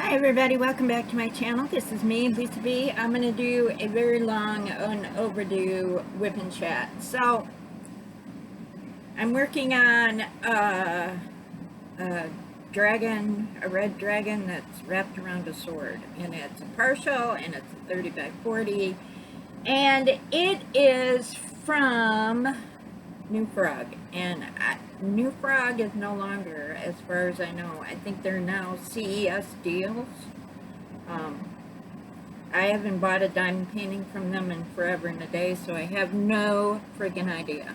Hi everybody, welcome back to my channel. This is me, Lisa B. I'm going to do a very long and overdue whip and chat. So, I'm working on a dragon, a red dragon that's wrapped around a sword. And it's a partial, and it's a 30 by 40. And it is from New Frog. And New Frog is no longer, as far as I know. I think they're now CES deals. I haven't bought a diamond painting from them in forever and a day, so I have no freaking idea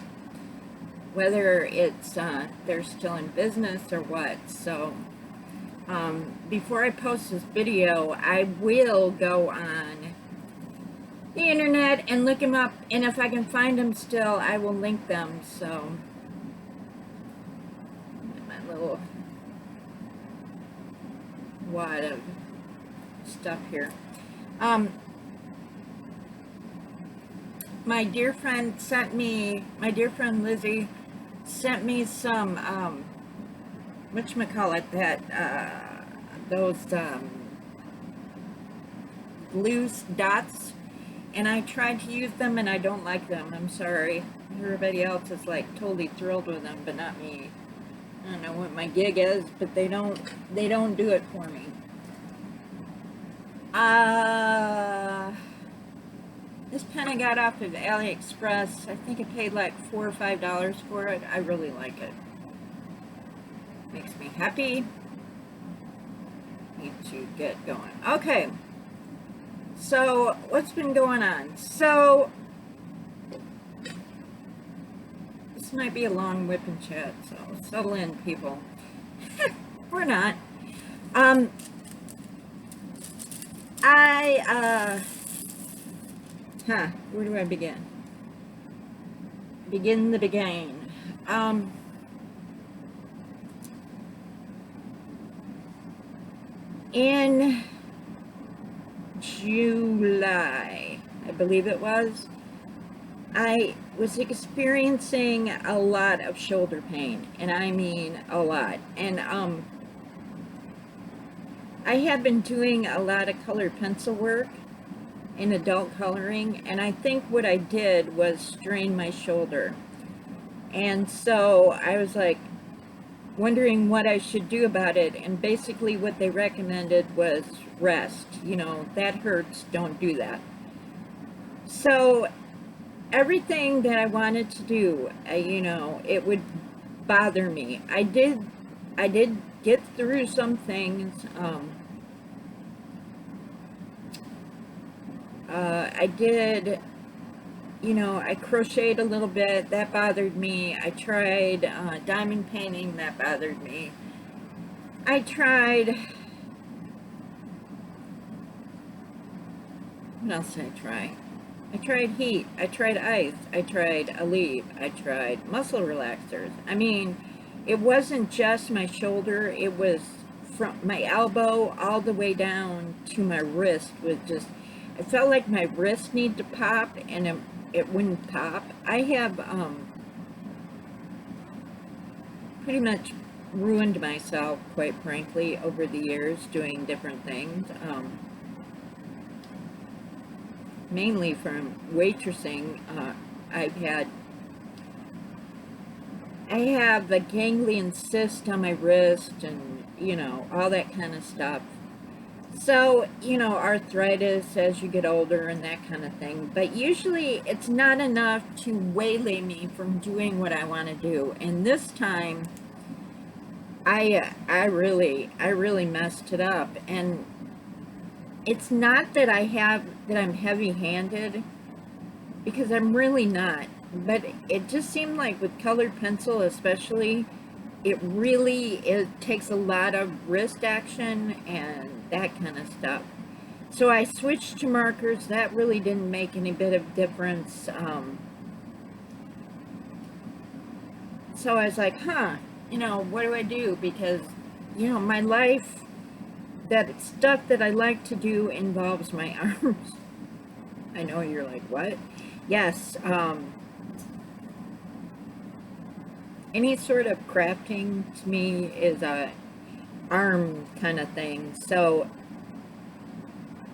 whether it's they're still in business or what. So before I post this video, I will go on the internet and look them up, and if I can find them still, I will link them. So my little wad of stuff here. My dear friend Lizzie sent me some, whatchamacallit, those glue dots, and I tried to use them and I don't like them. I'm sorry. Everybody else is like totally thrilled with them, but not me. I don't know what my gig is, but they don't do it for me. This pen I got off of AliExpress. I think I paid like $4 or $5 for it. I really like it. Makes me happy. Need to get going. Okay. So, what's been going on? So, this might be a long whip and chat, so settle in, people. We're not. Where do I begin? Begin the beginning. In July, I believe it was, I was experiencing a lot of shoulder pain, and I mean a lot. And I have been doing a lot of colored pencil work in adult coloring, and I think what I did was strain my shoulder. And so I was like wondering what I should do about it, and basically what they recommended was rest. You know, that hurts, don't do that. So everything that I wanted to do, you know, it would bother me. I did get through some things. I did, you know, I crocheted a little bit, that bothered me. I tried diamond painting, that bothered me. I tried, what else did I try? I tried heat, I tried ice, I tried Aleve, I tried muscle relaxers. I mean, it wasn't just my shoulder, it was from my elbow all the way down to my wrist. Was just, I felt like my wrist needed to pop, and it wouldn't pop. I have pretty much ruined myself, quite frankly, over the years doing different things. Mainly from waitressing. I have a ganglion cyst on my wrist, and, you know, all that kind of stuff. So, you know, arthritis as you get older and that kind of thing. But usually it's not enough to waylay me from doing what I want to do. And this time, I really messed it up. And it's not that I'm heavy-handed, because I'm really not. But it just seemed like with colored pencil especially, it takes a lot of wrist action and that kind of stuff. So I switched to markers. That really didn't make any bit of difference. So I was like, you know, what do I do? Because, you know, my life, that stuff that I like to do involves my arms. I know you're like, what? Yes, any sort of crafting to me is a arm kind of thing. So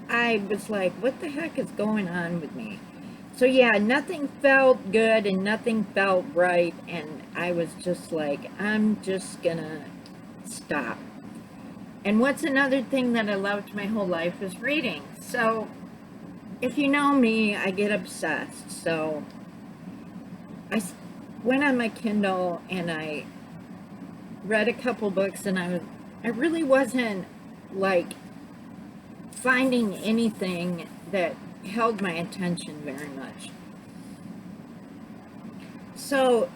I was like, what the heck is going on with me? So yeah, nothing felt good and nothing felt right, and I was just like, I'm just gonna stop. And what's another thing that I loved my whole life is reading. So if you know me, I get obsessed. So I went on my Kindle and I read a couple books, and I really wasn't like finding anything that held my attention very much. So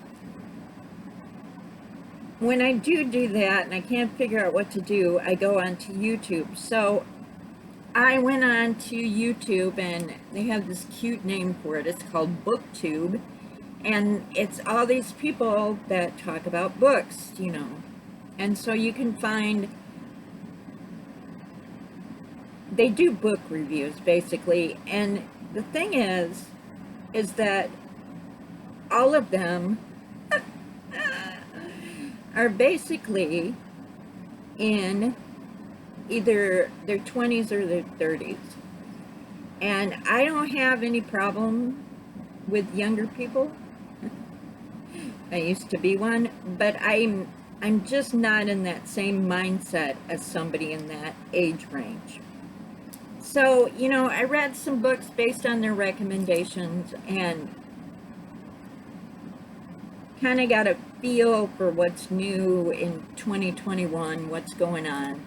when I do that and I can't figure out what to do, I go onto YouTube. So I went on to YouTube, and they have this cute name for it. It's called BookTube, and it's all these people that talk about books, you know. And so you can find, they do book reviews basically, and the thing is that all of them are basically in either their 20s or their 30s. And I don't have any problem with younger people. I used to be one, but I'm just not in that same mindset as somebody in that age range. So, you know, I read some books based on their recommendations and kind of got a feel for what's new in 2021, what's going on.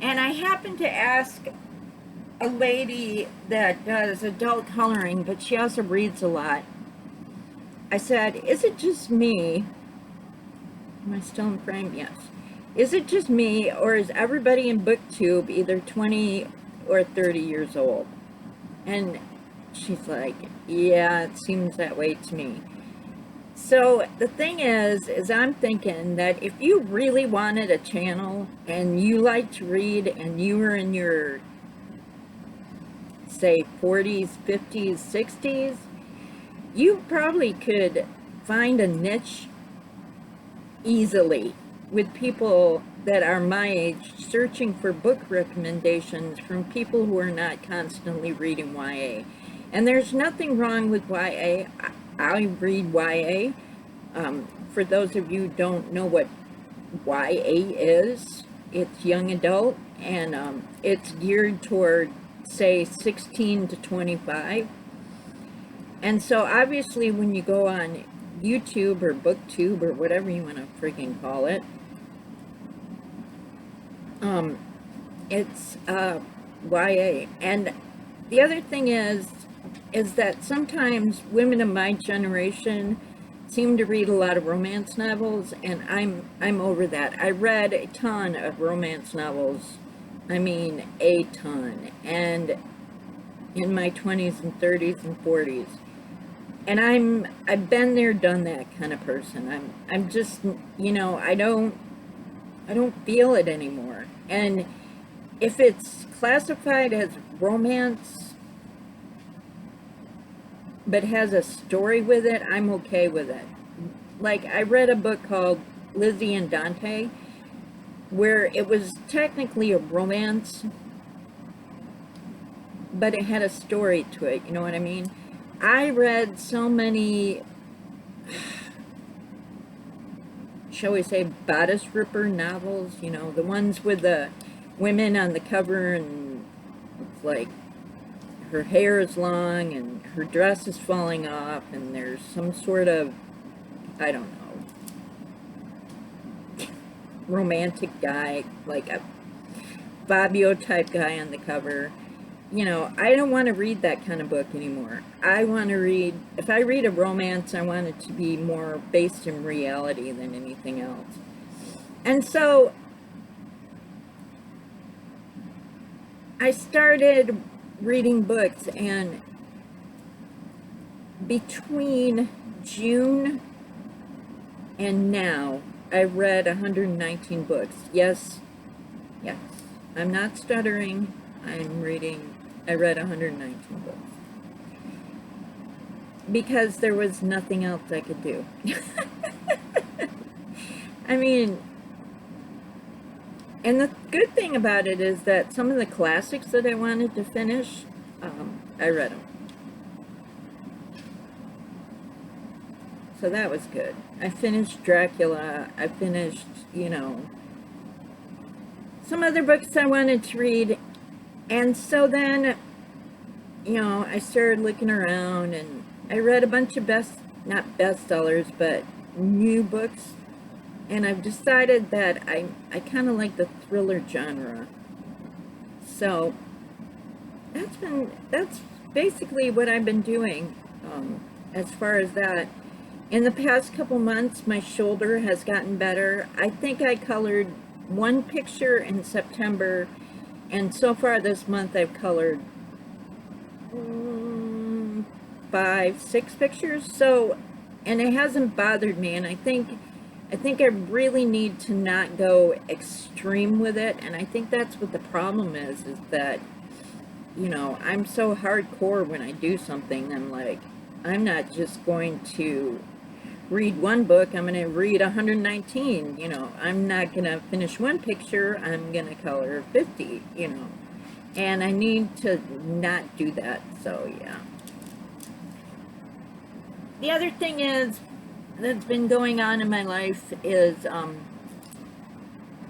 And I happened to ask a lady that does adult coloring, but she also reads a lot. I said, is it just me? Am I still in frame? Yes. Is it just me, or is everybody in BookTube either 20 or 30 years old? And she's like, yeah, it seems that way to me. So the thing is I'm thinking that if you really wanted a channel and you like to read and you were in your, say, 40s, 50s, 60s, you probably could find a niche easily with people that are my age searching for book recommendations from people who are not constantly reading YA. And there's nothing wrong with YA. I read YA. For those of you who don't know what YA is, it's young adult, and it's geared toward, say, 16 to 25. And so obviously when you go on YouTube or BookTube or whatever you want to freaking call it, it's YA. And the other thing is that sometimes women of my generation seem to read a lot of romance novels, and I'm over that. I read a ton of romance novels. I mean, a ton. And in my 20s and 30s and 40s. And I've been there, done that kind of person. I'm just, you know, I don't feel it anymore. And if it's classified as romance but has a story with it, I'm okay with it. Like, I read a book called Lizzie and Dante, where it was technically a romance, but it had a story to it, you know what I mean? I read so many, shall we say, bodice ripper novels, you know, the ones with the women on the cover and it's like her hair is long and her dress is falling off and there's some sort of, I don't know, romantic guy, like a Fabio type guy on the cover. You know, I don't want to read that kind of book anymore. I want to read, if I read a romance, I want it to be more based in reality than anything else. And so I started reading books, and between June and now, I read 119 books. Yes, I'm not stuttering. I read 119 books. Because there was nothing else I could do. I mean, And the good thing about it is that some of the classics that I wanted to finish, I read them. So that was good. I finished Dracula. I finished, some other books I wanted to read. And so then, I started looking around and I read a bunch of not bestsellers, but new books. And I've decided that I kind of like the thriller genre. So that's basically what I've been doing as far as that. In the past couple months, my shoulder has gotten better. I think I colored one picture in September, and so far this month I've colored 5, 6 pictures. So, and it hasn't bothered me, and I think I really need to not go extreme with it, and I think that's what the problem is that, I'm so hardcore when I do something. I'm like, I'm not just going to read one book, I'm going to read 119, I'm not going to finish one picture, I'm going to color 50, and I need to not do that, so yeah. The other thing is, that's been going on in my life is, I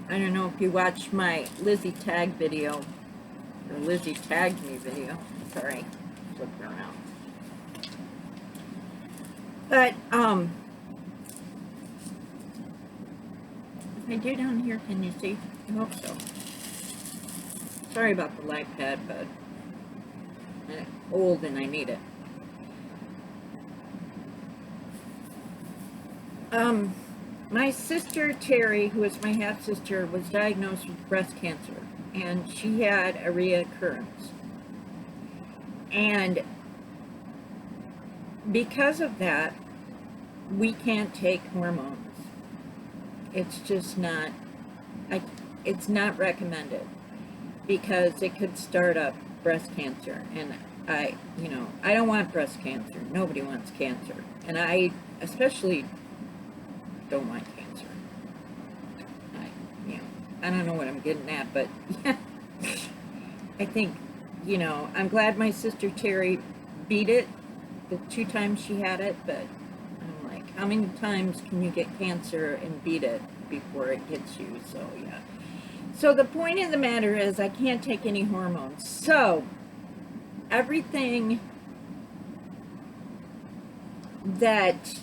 don't know if you watched my Lizzie Tag video, or Lizzie Tagged Me video, sorry, flip around. But, if I do down here, can you see? I hope so. Sorry about the light pad, but I'm old and I need it. My sister Terry, who is my half sister, was diagnosed with breast cancer, and she had a reoccurrence. And because of that, we can't take hormones. It's just not, it's not recommended because it could start up breast cancer. And I don't want breast cancer. Nobody wants cancer. And I especially don't want cancer. I don't know what I'm getting at, but yeah, I think, I'm glad my sister Terry beat it the 2 times she had it, but I'm like, how many times can you get cancer and beat it before it gets you? So yeah. So the point of the matter is I can't take any hormones. So everything that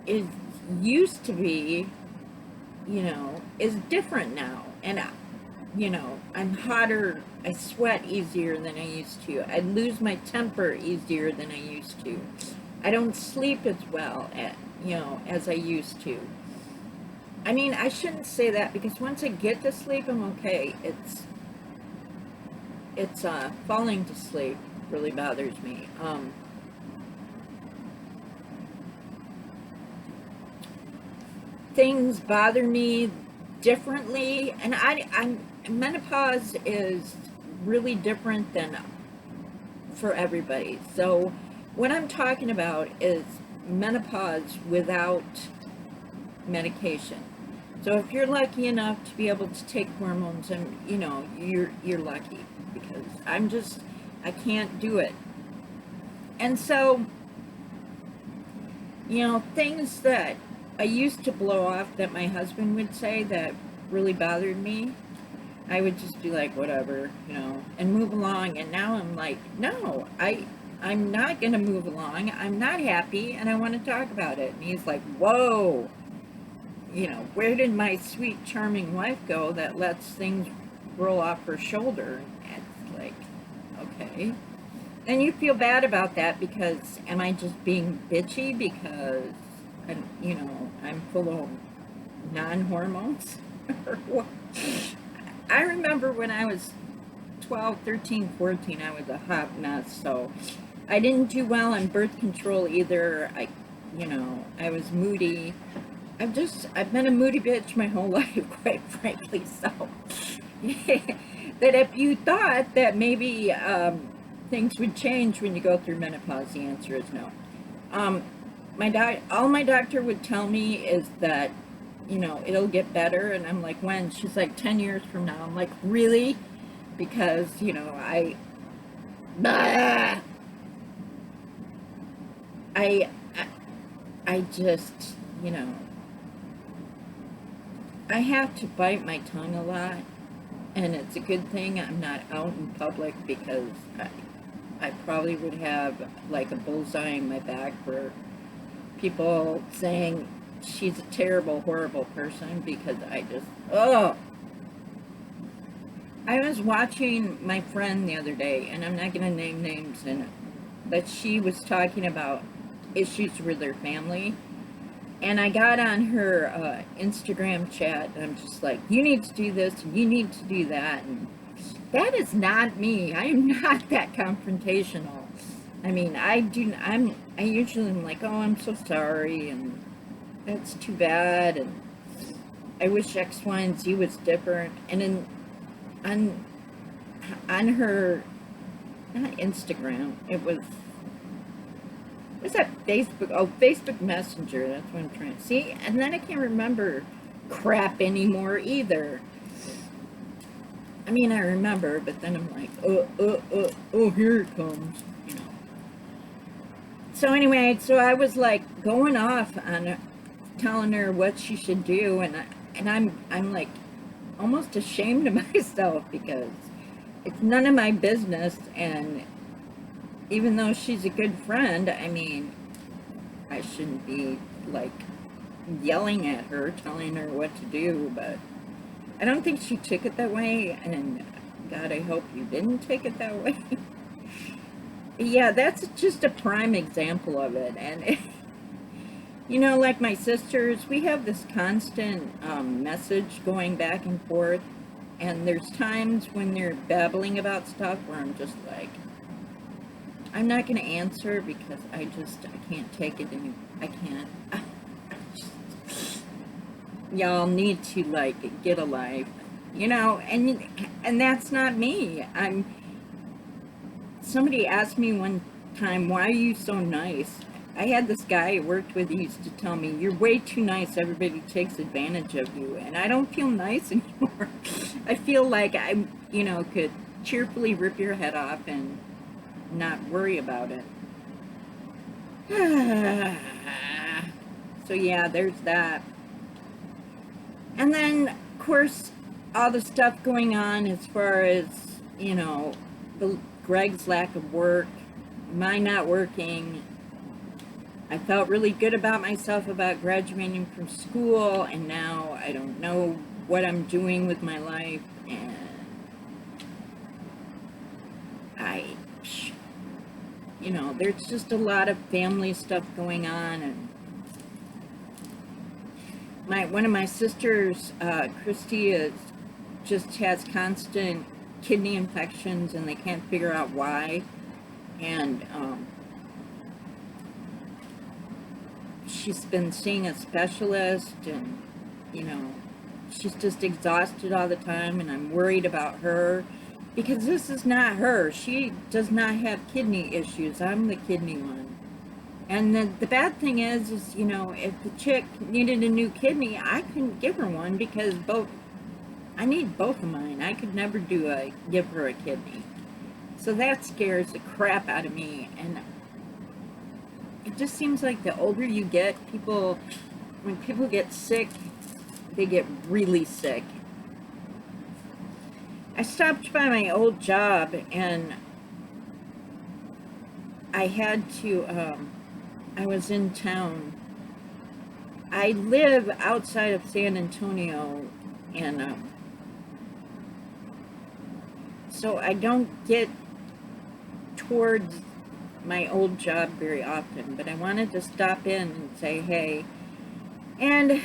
is used to be, is different now. And, I'm hotter, I sweat easier than I used to. I lose my temper easier than I used to. I don't sleep as well, as I used to. I mean, I shouldn't say that because once I get to sleep, I'm okay. It's falling to sleep really bothers me. Things bother me differently, and menopause is really different than for everybody. So what I'm talking about is menopause without medication. So if you're lucky enough to be able to take hormones, and you're lucky, because I can't do it. And so, things that I used to blow off that my husband would say that really bothered me, I would just be like, whatever, and move along. And now I'm like, no, I'm not going to move along. I'm not happy, and I want to talk about it. And he's like, whoa, where did my sweet, charming wife go that lets things roll off her shoulder? And it's like, okay. And you feel bad about that because, am I just being bitchy because, I'm full of non-hormones? Or what? I remember when I was 12, 13, 14, I was a hot mess, so I didn't do well on birth control either. I was moody. I've been a moody bitch my whole life, quite frankly, so that if you thought that maybe things would change when you go through menopause, the answer is no. All my doctor would tell me is that, you know, it'll get better. And I'm like, when? She's like, 10 years from now. I'm like, really? Because, you know, bah, I, I, I just, you know, I have to bite my tongue a lot. And it's a good thing I'm not out in public because I probably would have like a bullseye in my back for people saying she's a terrible, horrible person because I just, oh. I was watching my friend the other day, and I'm not going to name names in it, but she was talking about issues with her family. And I got on her Instagram chat, and I'm just like, you need to do this, and you need to do that. And that is not me. I am not that confrontational. I mean, I usually am like, oh, I'm so sorry, and that's too bad, and I wish X, Y, and Z was different. And then on her, not Instagram, was that Facebook? Oh, Facebook Messenger. That's what I'm trying to see. And then I can't remember crap anymore either. I mean, I remember, but then I'm like, oh, here it comes, you know. So anyway, so I was like going off on her, telling her what she should do, and I'm like almost ashamed of myself because it's none of my business. And even though she's a good friend, I mean, I shouldn't be like yelling at her, telling her what to do, but I don't think she took it that way, and God, I hope you didn't take it that way. Yeah, that's just a prime example of it. And you know, like my sisters, we have this constant message going back and forth, and there's times when they're babbling about stuff where I'm just like, I'm not going to answer because I can't take it anymore. I can't. Y'all need to like get a life, you know. And that's not me. Somebody asked me one time, why are you so nice? I had this guy I worked with, he used to tell me, you're way too nice, everybody takes advantage of you. And I don't feel nice anymore. I feel like I, you know, could cheerfully rip your head off and not worry about it. So yeah, there's that. And then, of course, all the stuff going on as far as, you know, Greg's lack of work, my not working. I felt really good about myself about graduating from school, and now I don't know what I'm doing with my life, and you know, there's just a lot of family stuff going on. And one of my sisters, Christy, just has constant kidney infections, and they can't figure out why. And she's been seeing a specialist, and you know, she's just exhausted all the time, and I'm worried about her because this is not her. She does not have kidney issues. I'm the kidney one. And the bad thing is, you know, if the chick needed a new kidney, I couldn't give her one because I need both of mine. I could never give her a kidney. So that scares the crap out of me. And it just seems like the older you get, when people get sick, they get really sick. I stopped by my old job, and I had to, I was in town. I live outside of San Antonio, and so I don't get towards my old job very often, but I wanted to stop in and say hey. And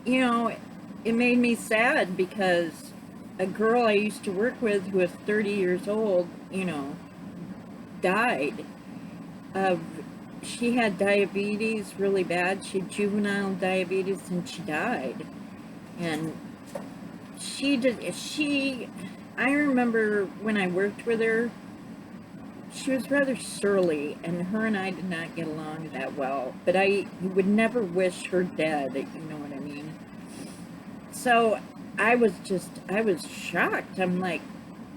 you know, it made me sad because a girl I used to work with who was 30 years old, you know, died of, she had diabetes really bad. She had juvenile diabetes, and she died. And I remember when I worked with her, she was rather surly, and her and I did not get along that well. But I would never wish her dead, you know what I mean? So I was shocked. I'm like,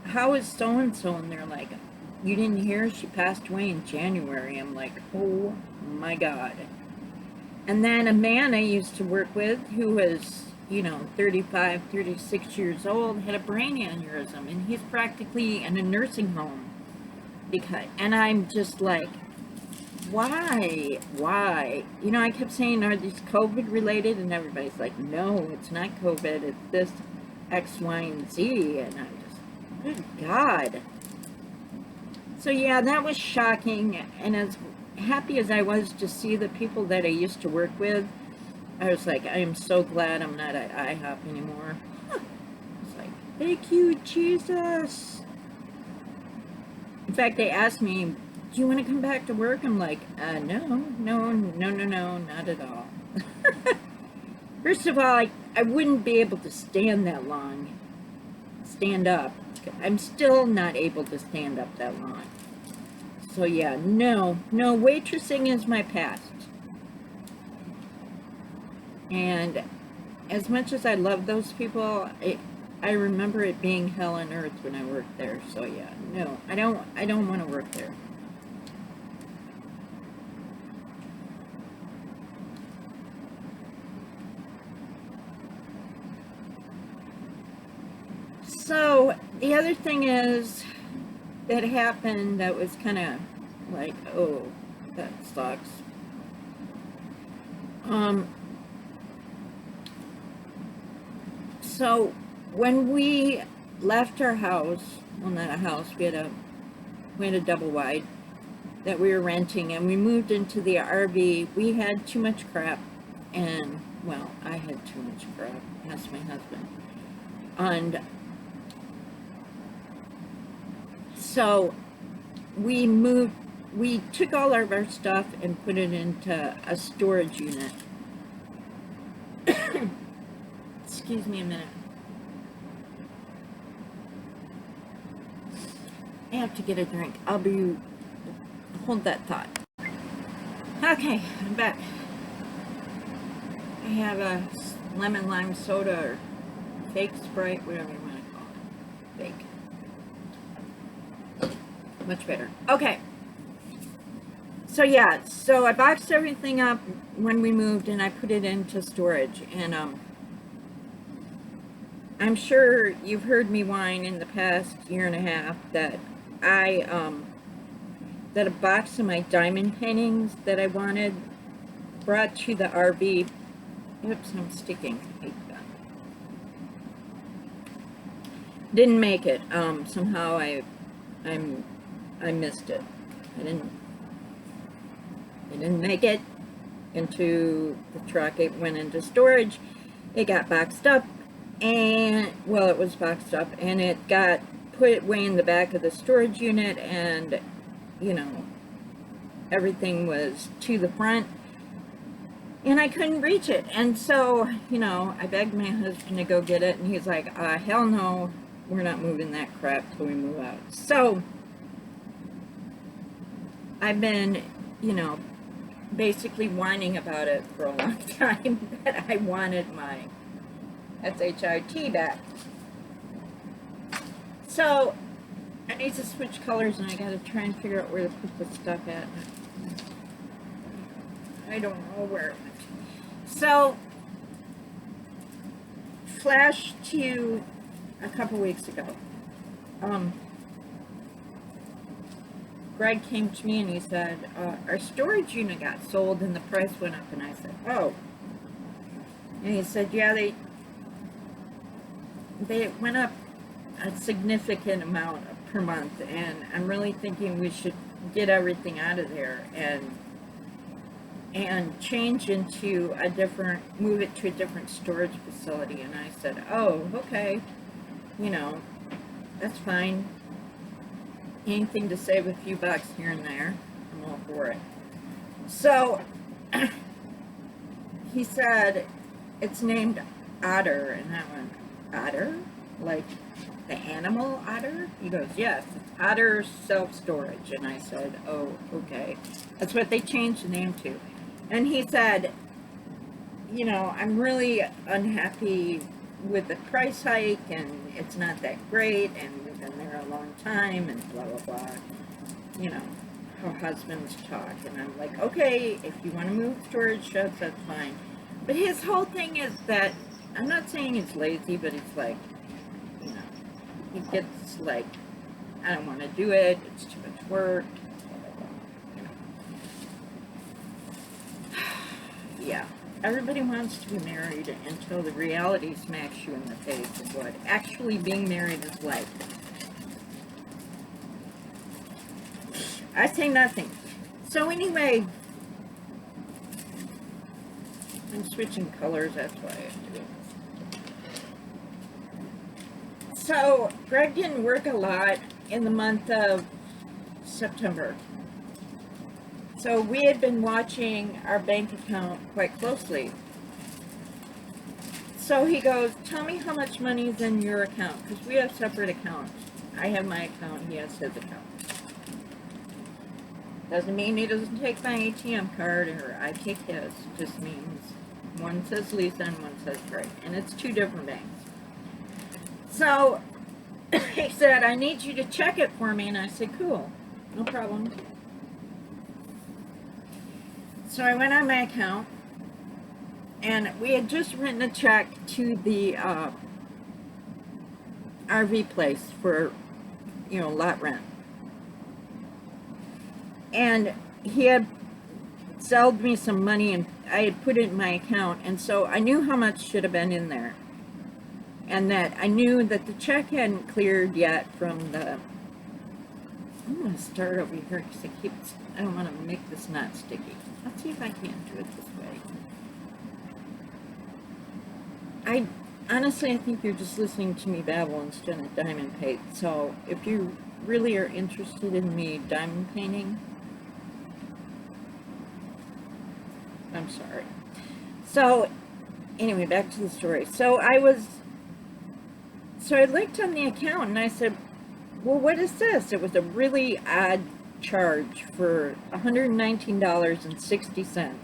how is so-and-so? And they're like, you didn't hear? She passed away in January. I'm like, oh my God. And then a man I used to work with who was, 35, 36 years old, had a brain aneurysm, and he's practically in a nursing home. And I'm just like, why? I kept saying, are these COVID related? And everybody's like, no, it's not COVID, it's this X, Y, and Z. And I'm just, good God. So yeah, that was shocking. And as happy as I was to see the people that I used to work with, I was like, I am so glad I'm not at IHOP anymore. It's like, thank you, Jesus. In fact, they asked me, do you want to come back to work? I'm like, no, not at all. First of all, I wouldn't be able to stand that long. Stand up. I'm still not able to stand up that long. So yeah, no, waitressing is my past. And as much as I love those people, I remember it being hell on earth when I worked there. So yeah, no, I don't want to work there. So the other thing is that happened that was kind of like, oh, that sucks. So when we left our house, well, not a house, we had a double wide that we were renting, and we moved into the RV. We had too much crap, and well, I had too much crap. Ask my husband. And so we took all of our stuff and put it into a storage unit. Excuse me a minute. I have to get a drink. Hold that thought. Okay, I'm back. I have a lemon lime soda or fake Sprite, whatever you want to call it. Fake. Much better. Okay. So yeah, so I boxed everything up when we moved and I put it into storage. And I'm sure you've heard me whine in the past year and a half that that a box of my diamond paintings that I wanted brought to the RV. Oops, I'm sticking. I hate that. Didn't make it. Somehow I missed it. I didn't make it into the truck. It went into storage. It got boxed up, and well, it was boxed up, and it got put way in the back of the storage unit, and everything was to the front, and I couldn't reach it. And so I begged my husband to go get it, and he's like, hell no, we're not moving that crap till we move out. So I've been basically whining about it for a long time that I wanted my SHIT back. So I need to switch colors, and I gotta try and figure out where to put the stuff at. I don't know where it went. So flash to a couple weeks ago. Greg came to me and he said, our storage unit got sold and the price went up. And I said, oh. And he said, yeah, they went up a significant amount per month, and I'm really thinking we should get everything out of there and change into move it to a different storage facility. And I said, oh, okay, that's fine. Anything to save a few bucks here and there, I'm all for it. So he said it's named Otter, and I went, Otter? Like the animal otter? He goes, yes, it's Otter Self-Storage. And I said, oh, okay. That's what they changed the name to. And he said, I'm really unhappy with the price hike, and it's not that great, and we've been there a long time, and blah, blah, blah. You know, how husbands talk. And I'm like, okay, if you want to move storage sheds, that's fine. But his whole thing is that, I'm not saying he's lazy, but he's like, you know, he gets like, I don't want to do it, it's too much work, blah, blah, blah, you know. Yeah. Everybody wants to be married until the reality smacks you in the face of what actually being married is like. I say nothing. So anyway, I'm switching colors, that's why I do. So Greg didn't work a lot in the month of September. So we had been watching our bank account quite closely. So he goes, tell me how much money is in your account, because we have separate accounts. I have my account, he has his account. Doesn't mean he doesn't take my ATM card or I take his. It just means one says Lisa and one says Greg. And it's two different banks. So he said, I need you to check it for me. And I said, cool, no problem. So I went on my account, and we had just written a check to the RV place for, you know, lot rent. And he had sold me some money, and I had put it in my account, and so I knew how much should have been in there. And that I knew that the check hadn't cleared yet from the, I'm going to start over here because I don't want to make this not sticky. Let's see if I can do it this way. Honestly, I think you're just listening to me babble instead of diamond paint. So if you really are interested in me diamond painting, I'm sorry. So anyway, back to the story. So I looked on the account and I said, well, what is this? It was a really odd charge for $119.60.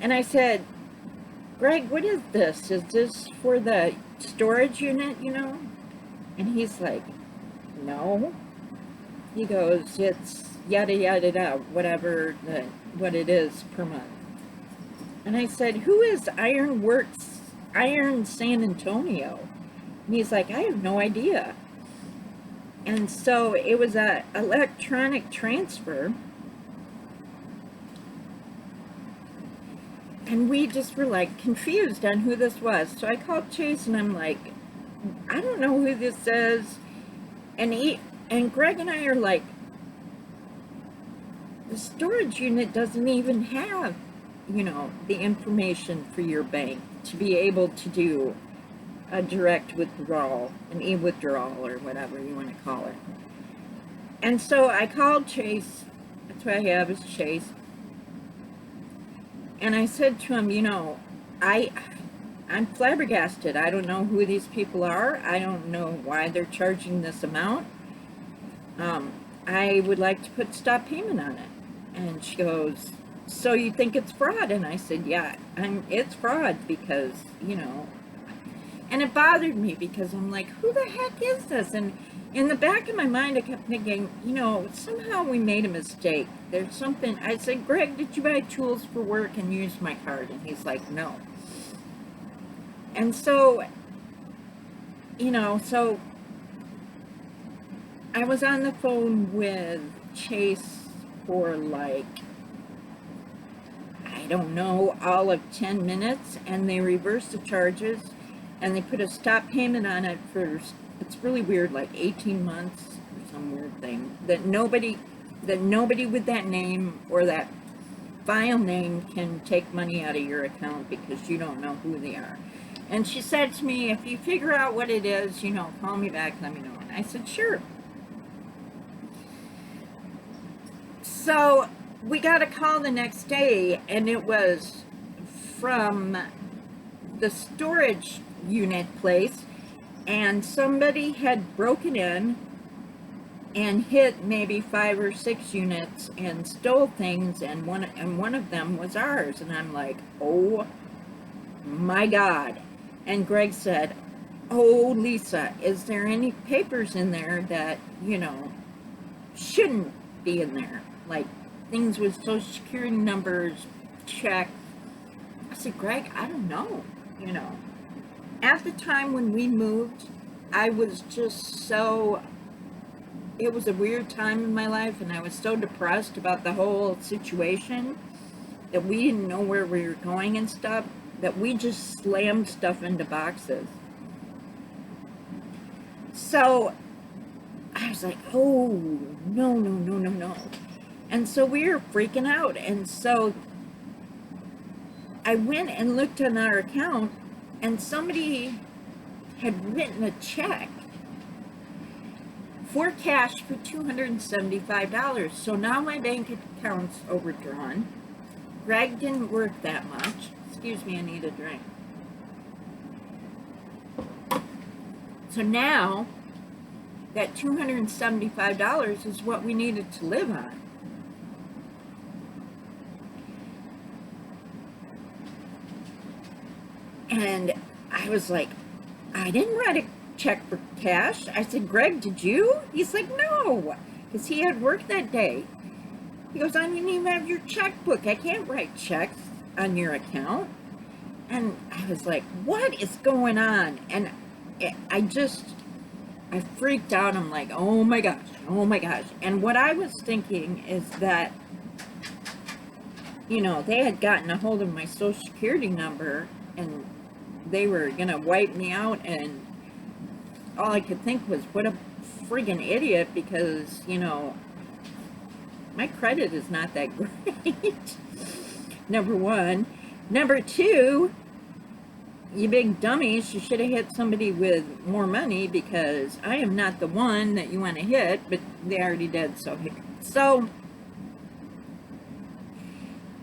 And I said, Greg, what is this? Is this for the storage unit, you know? And he's like, no. He goes, it's yada yada yada, whatever what it is per month. And I said, who is Iron San Antonio? And he's like, I have no idea. And so it was a electronic transfer. And we just were like confused on who this was. So I called Chase and I'm like, I don't know who this is. And Greg and I are like, the storage unit doesn't even have, you know, the information for your bank to be able to do a direct withdrawal, an e-withdrawal, or whatever you want to call it. And so I called Chase, that's what I have is Chase, and I said to him, you know, I'm flabbergasted. I don't know who these people are. I don't know why they're charging this amount. I would like to put stop payment on it. And she goes, so you think it's fraud? And I said, yeah, it's fraud because, you know, and it bothered me because I'm like, who the heck is this? And in the back of my mind, I kept thinking, you know, somehow we made a mistake. There's something. I said, Greg, did you buy tools for work and use my card? And he's like, no. And so, you know, so I was on the phone with Chase for like, I don't know, all of 10 minutes, and they reversed the charges, and they put a stop payment on it for, it's really weird, like 18 months or some weird thing, that nobody with that name or that file name can take money out of your account because you don't know who they are. And she said to me, if you figure out what it is, you know, call me back, let me know. And I said, sure. So we got a call the next day, and it was from the storage unit place, and somebody had broken in and hit maybe 5 or 6 units and stole things, and one of them was ours. And I'm like, oh my God. And Greg said, "Oh, Lisa, is there any papers in there that, shouldn't be in there? Like things with social security numbers, check." I said, "Greg, I don't know. You know, at the time when we moved, I was just so, it was a weird time in my life, and I was so depressed about the whole situation that we didn't know where we were going and stuff, that we just slammed stuff into boxes." So I was like, "Oh, no, no, no, no, no." And so we were freaking out. And so I went and looked on our account, and somebody had written a check for cash for $275. So now my bank account's overdrawn. Greg didn't work that much. Excuse me, I need a drink. So now that $275 is what we needed to live on. And I was like, "I didn't write a check for cash." I said, "Greg, did you?" He's like, "No," because he had work that day. He goes, "I didn't even have your checkbook. I can't write checks on your account." And I was like, "What is going on?" And I freaked out. I'm like, "Oh my gosh, oh my gosh." And what I was thinking is that, they had gotten a hold of my social security number, and they were going to wipe me out. And all I could think was, what a friggin' idiot, because, my credit is not that great. Number one. Number two, you big dummies, you should have hit somebody with more money, because I am not the one that you want to hit, but they already did. So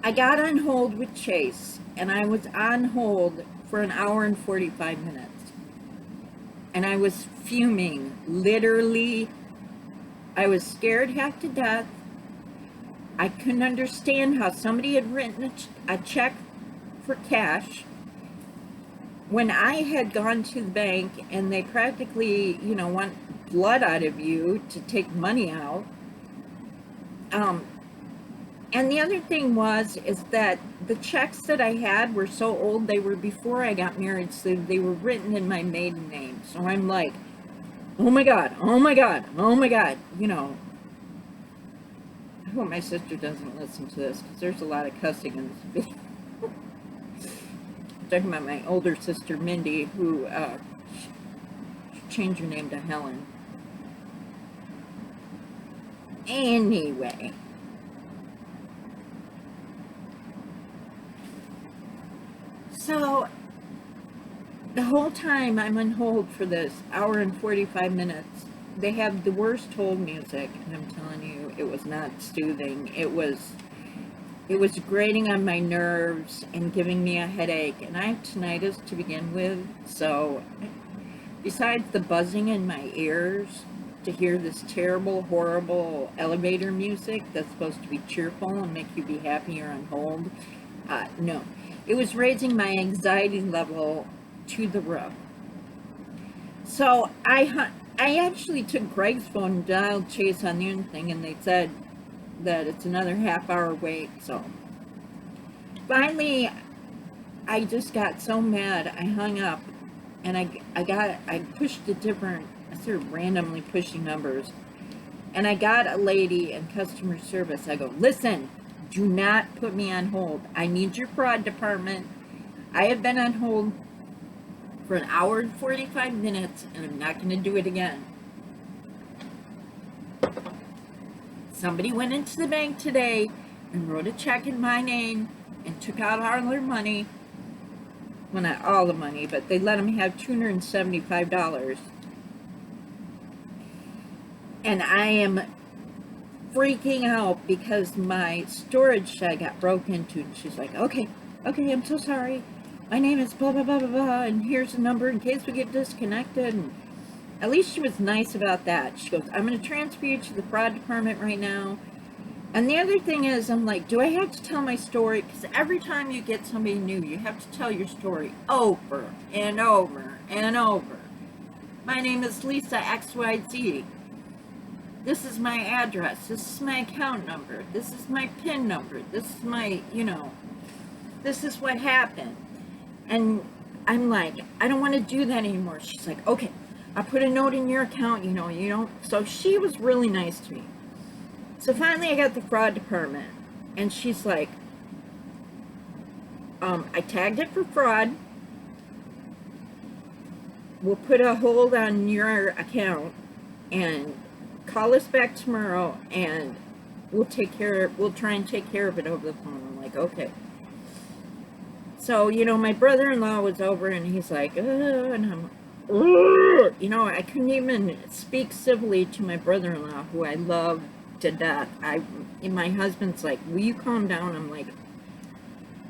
I got on hold with Chase, and I was on hold for an hour and 45 minutes. And I was fuming, literally. I was scared half to death. I couldn't understand how somebody had written a check for cash when I had gone to the bank, and they practically, want blood out of you to take money out. And the other thing is that the checks that I had were so old, they were before I got married, so they were written in my maiden name. So I'm like, "Oh my God, oh my God, oh my God," I hope my sister doesn't listen to this, because there's a lot of cussing in this video. I'm talking about my older sister, Mindy, who changed her name to Helen. Anyway. So the whole time I'm on hold for this hour and 45 minutes, they have the worst hold music, and I'm telling you, it was not soothing. It was grating on my nerves and giving me a headache, and I have tinnitus to begin with. So besides the buzzing in my ears to hear this terrible, horrible elevator music that's supposed to be cheerful and make you be happy you're on hold, no. It was raising my anxiety level to the roof. So I actually took Greg's phone and dialed Chase on the other thing, and they said that it's another half-hour wait. So finally, I just got so mad, I hung up, and I pushed I started randomly pushing numbers, and I got a lady in customer service. I go, "Listen, do not put me on hold. I need your fraud department. I have been on hold for an hour and 45 minutes, and I'm not going to do it again." Somebody went into the bank today and wrote a check in my name and took out all their money. Well, not all the money, but they let them have $275. And I am freaking out because my storage shed got broken into, and she's like, okay, "I'm so sorry. My name is blah, blah, blah, blah, blah, and here's the number in case we get disconnected." And at least she was nice about that. She goes, "I'm going to transfer you to the fraud department right now. And the other thing is, I'm like, do I have to tell my story? Because every time you get somebody new, you have to tell your story over and over and over. My name is Lisa XYZ. This is my address. This is my account number. This is my PIN number. This is my, this is what happened. And I'm like, I don't want to do that anymore. She's like, okay, I'll put a note in your account, you don't. So she was really nice to me. So finally I got the fraud department. And she's like, I tagged it for fraud. We'll put a hold on your account and call us back tomorrow and we'll try and take care of it over the phone. I'm like, okay. So, my brother-in-law was over and he's like, and I'm, I couldn't even speak civilly to my brother-in-law, who I love to death. And my husband's like, will you calm down? I'm like,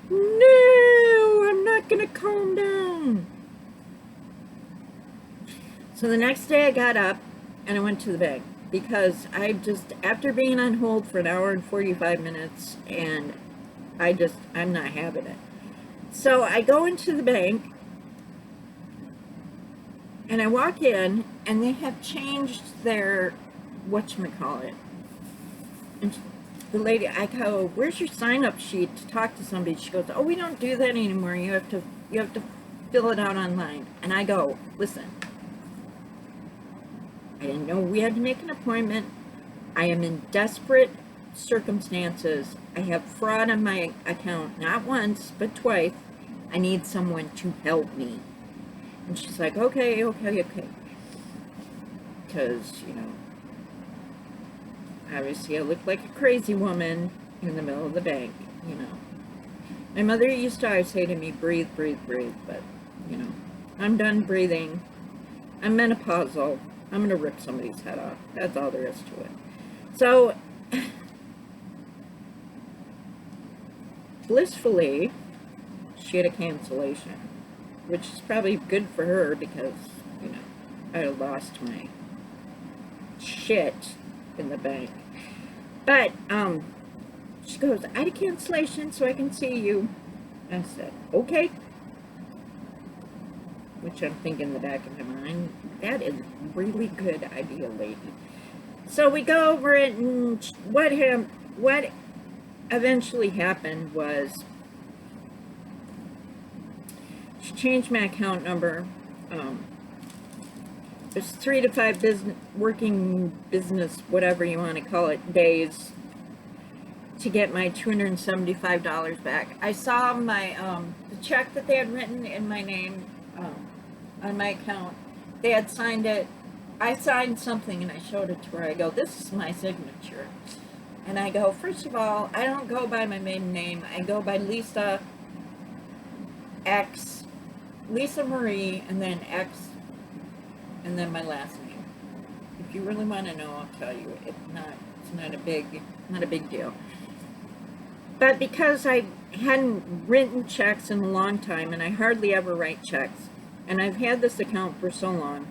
no, I'm not going to calm down. So the next day I got up and I went to the bank because after being on hold for an hour and 45 minutes, and I'm not having it. So I go into the bank and I walk in and they have changed their, whatchamacallit. And the lady, I go, where's your sign-up sheet to talk to somebody? She goes, oh, we don't do that anymore. You have to fill it out online. And I go, listen, I didn't know we had to make an appointment. I am in desperate circumstances. I have fraud on my account, not once, but twice. I need someone to help me. And she's like, okay. Because, obviously I look like a crazy woman in the middle of the bank, My mother used to always say to me, breathe, but, I'm done breathing. I'm menopausal. I'm going to rip somebody's head off. That's all there is to it. So, blissfully, she had a cancellation, which is probably good for her because, I had lost my shit in the bank. But, she goes, I had a cancellation so I can see you. I said, okay. Which I'm thinking in the back of my mind, that is a really good idea, lady. So we go over it, and what eventually happened was she changed my account number. There's 3 to 5 working business, whatever you want to call it, days to get my $275 back. I saw my the check that they had written in my name on my account. They had signed it. I signed something and I showed it to her. I go, this is my signature. And I go, first of all, I don't go by my maiden name. I go by Lisa Marie, and then X, and then my last name. If you really want to know, I'll tell you. It's not a big deal. But because I hadn't written checks in a long time, and I hardly ever write checks, and I've had this account for so long,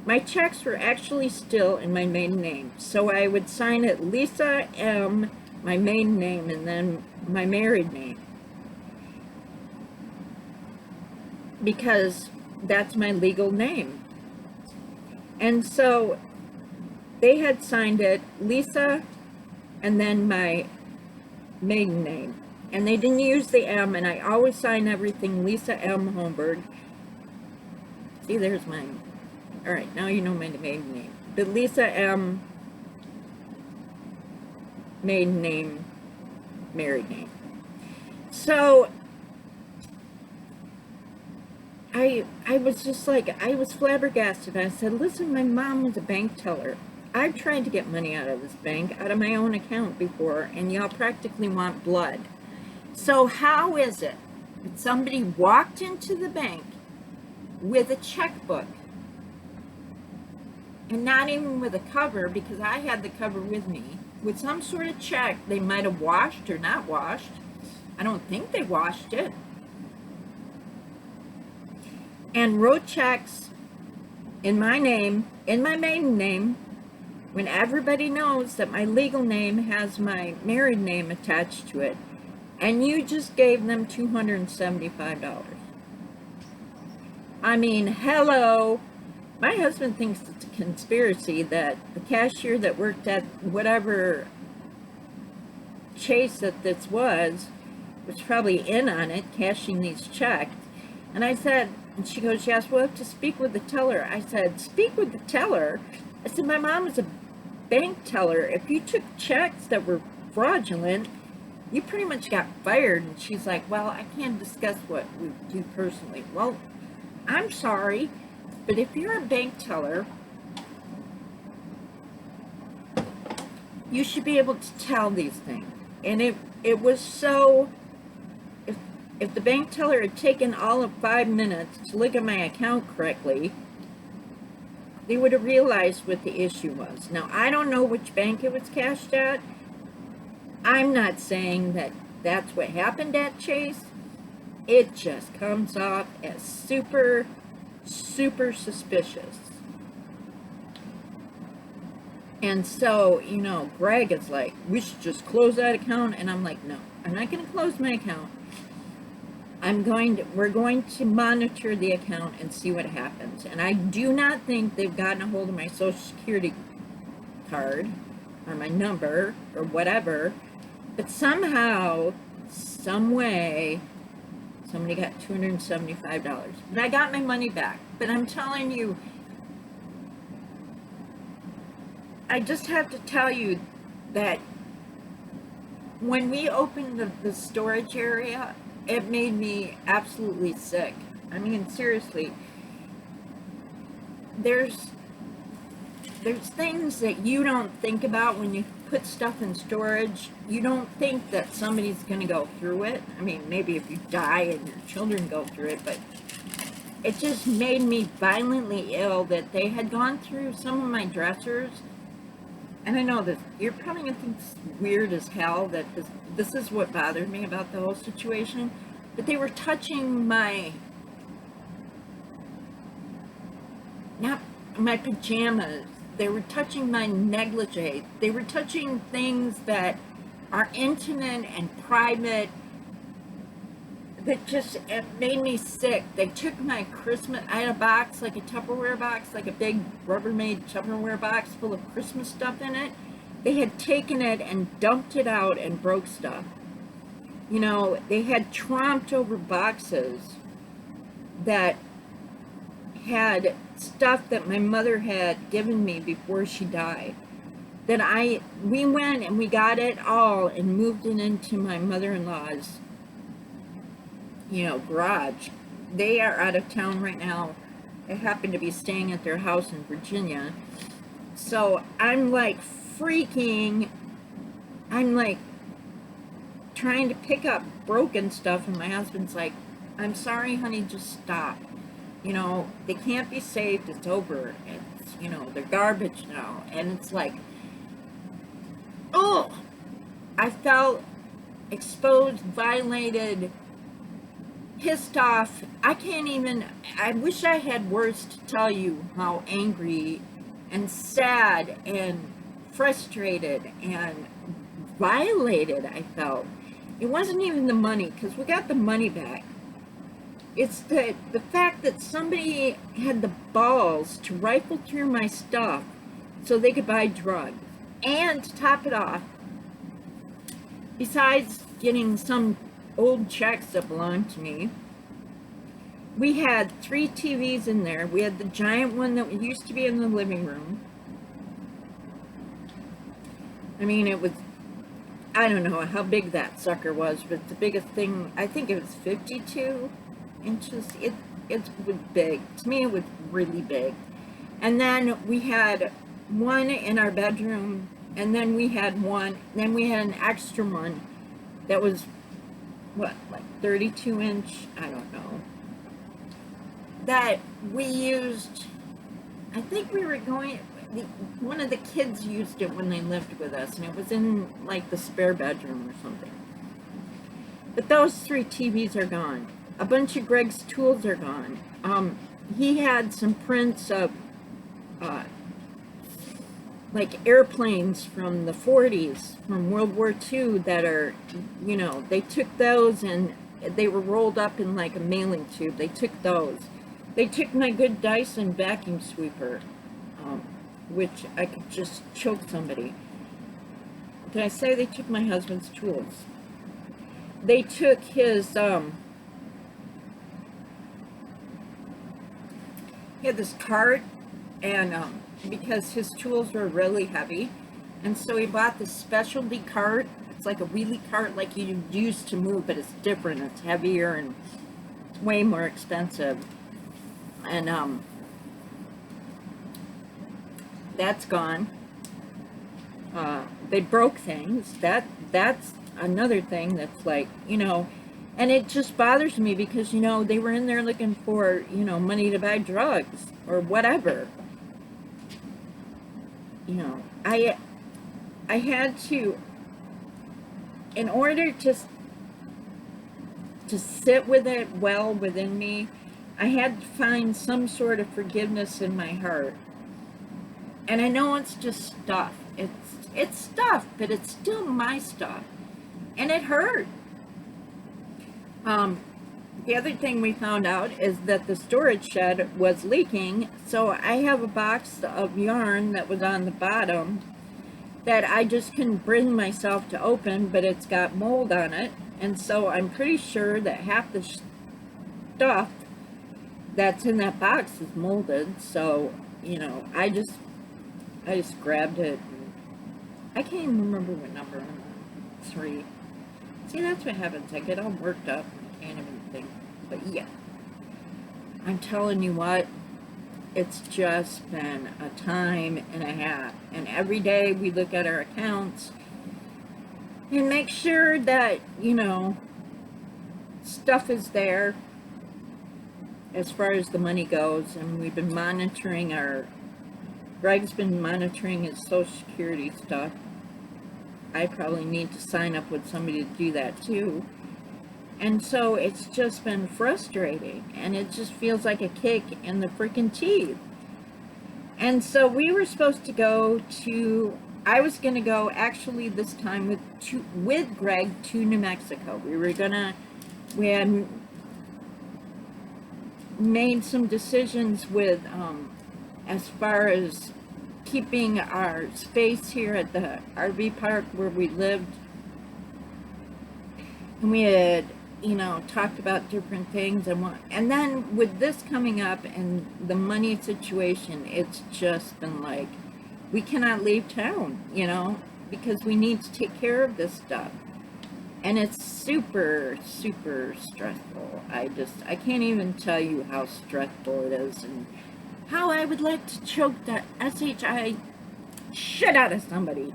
my checks were actually still in my maiden name. So I would sign it Lisa M, my maiden name, and then my married name. Because that's my legal name. And so they had signed it Lisa and then my maiden name. And they didn't use the M, and I always sign everything Lisa M. Holmberg. See, there's mine. All right, now you know my maiden name. But Lisa M. maiden name, married name. So I was just like, I was flabbergasted. I said, listen, my mom was a bank teller. I've tried to get money out of this bank, out of my own account before, and y'all practically want blood. So how is it that somebody walked into the bank with a checkbook, and not even with a cover, because I had the cover with me, with some sort of check they might have washed or not washed? I don't think they washed it. And wrote checks in my name, in my maiden name, when everybody knows that my legal name has my married name attached to it, and you just gave them $275. I mean, hello. My husband thinks it's a conspiracy that the cashier that worked at whatever Chase that this was probably in on it, cashing these checks. And I said, and she goes, yes, we'll have to speak with the teller. I said, speak with the teller? I said, my mom is a bank teller. If you took checks that were fraudulent, you pretty much got fired. And she's like, well, I can't discuss what we do personally. Well, I'm sorry, but if you're a bank teller, you should be able to tell these things. And it was so, if the bank teller had taken all of 5 minutes to look at my account correctly, they would have realized what the issue was. Now, I don't know which bank it was cashed at. I'm not saying that that's what happened at Chase. It just comes off as super, super suspicious. And so, you know, Greg is like, we should just close that account. And I'm like, no, I'm not going to close my account. We're going to monitor the account and see what happens. And I do not think they've gotten a hold of my Social Security card or my number or whatever. But somehow, some way, somebody got $275. But I got my money back. But I'm telling you, I just have to tell you that when we opened the storage area, it made me absolutely sick. I mean, seriously, there's things that you don't think about when you put stuff in storage. You don't think that somebody's going to go through it. I mean, maybe if you die and your children go through it, but it just made me violently ill that they had gone through some of my dressers. And I know that you're probably going to think it's weird as hell that this is what bothered me about the whole situation. But they were touching not my pajamas. They were touching my negligee. They were touching things that are intimate and private. That just, it made me sick. They took my Christmas, I had a box, like a Tupperware box, like a big Rubbermaid Tupperware box full of Christmas stuff in it. They had taken it and dumped it out and broke stuff. You know, they had tromped over boxes that had stuff that my mother had given me before she died. We went and we got it all and moved it into my mother-in-law's garage. They are out of town right now. I happen to be staying at their house in Virginia. So I'm like trying to pick up broken stuff, and my husband's like, I'm sorry, honey, just stop. They can't be saved. It's over. It's, they're garbage now. And it's like, oh, I felt exposed, violated, pissed off. I wish I had words to tell you how angry and sad and frustrated and violated I felt. It wasn't even the money, because we got the money back. It's the fact that somebody had the balls to rifle through my stuff so they could buy drugs. And to top it off, besides getting some old checks that belonged to me, we had 3 TVs in there. We had the giant one that used to be in the living room. I mean, it was, I don't know how big that sucker was, but the biggest thing, I think it was 52 inches. It was big. To me, it was really big. And then we had one in our bedroom, and then we had an extra one that was, like 32 inch? I don't know. That we used, I think we were one of the kids used it when they lived with us, and it was in like the spare bedroom or something. But those 3 TVs are gone. A bunch of Greg's tools are gone. He had some prints of like airplanes from the 40s, from World War II that are, you know, they took those and they were rolled up in like a mailing tube. They took those. They took my good Dyson vacuum sweeper, which I could just choke somebody. Did I say they took my husband's tools? They took his, he had this cart, and because his tools were really heavy, and so he bought this specialty cart. It's like a wheelie cart like you used to move, but it's different. It's heavier and it's way more expensive. And that's gone. They broke things. That's another thing that's like, you know, and it just bothers me because, you know, they were in there looking for, you know, money to buy drugs or whatever. You know, I had to, in order to sit with it well within me, I had to find some sort of forgiveness in my heart. And I know it's just stuff. It's stuff, but it's still my stuff. And it hurt. The other thing we found out is that the storage shed was leaking. So I have a box of yarn that was on the bottom that I just couldn't bring myself to open, but it's got mold on it. And so I'm pretty sure that half the stuff that's in that box is molded. So, you know, I just grabbed it. I can't even remember what number I'm on. 3. See, that's what happens. I get all worked up and can't even think. But yeah, I'm telling you what, it's just been a time and a half. And every day we look at our accounts and make sure that, you know, stuff is there as far as the money goes. And we've been monitoring Greg's been monitoring his Social Security stuff. I probably need to sign up with somebody to do that too. And so it's just been frustrating, and it just feels like a kick in the freaking teeth. And so we were supposed to go to, I was going to go actually this time with Greg to New Mexico. We had made some decisions with, as far as keeping our space here at the RV park where we lived. And we had, you know, talked about different things. And then with this coming up and the money situation, it's just been like, we cannot leave town, you know, because we need to take care of this stuff. And it's super, super stressful. I can't even tell you how stressful it is and how I would like to choke the SHI shit out of somebody.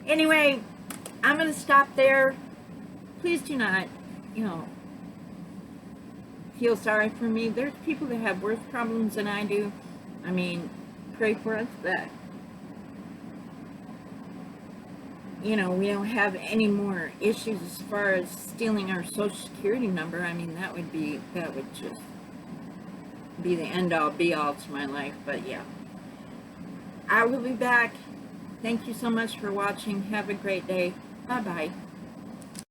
Anyway, I'm going to stop there. Please do not, you know, feel sorry for me. There's people that have worse problems than I do. I mean, pray for us that, you know, we don't have any more issues as far as stealing our Social Security number. I mean, that would just be the end-all be-all to my life. But yeah, I will be back. Thank you so much for watching. Have a great day. Bye-bye.